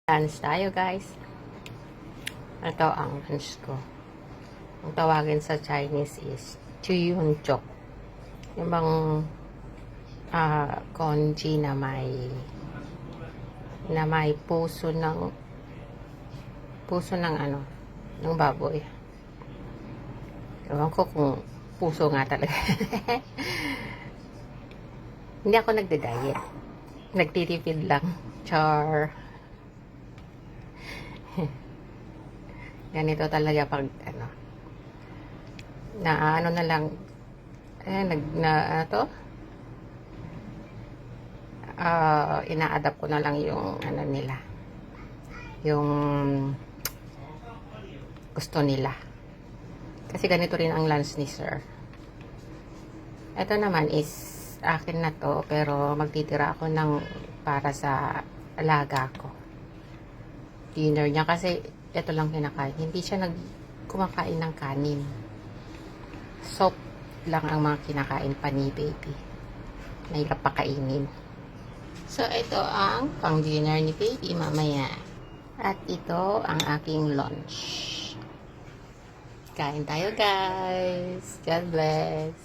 Lunch tayo, guys. Ito ang lunch ko. Ang tawagin sa Chinese is Chuyunchok. Yung bang congee na may puso ng ano, ng baboy. Ewan ko kung puso nga talaga. Hindi ako nagda-diet. Nagtitipid lang. Char. Ganito talaga pag ano na lang ina-adapt ko na lang yung ano nila, yung gusto nila, kasi ganito rin ang lunch ni sir. Ito naman is akin na to, pero magtitira ako ng para sa alaga ko dinner niya, kasi ito lang kinakain. Hindi siya kumakain ng kanin. Soup lang ang mga kinakain pa ni baby. Mahirap pakainin. So, ito ang pang dinner ni baby mamaya. At ito ang aking lunch. Kain tayo, guys. God bless.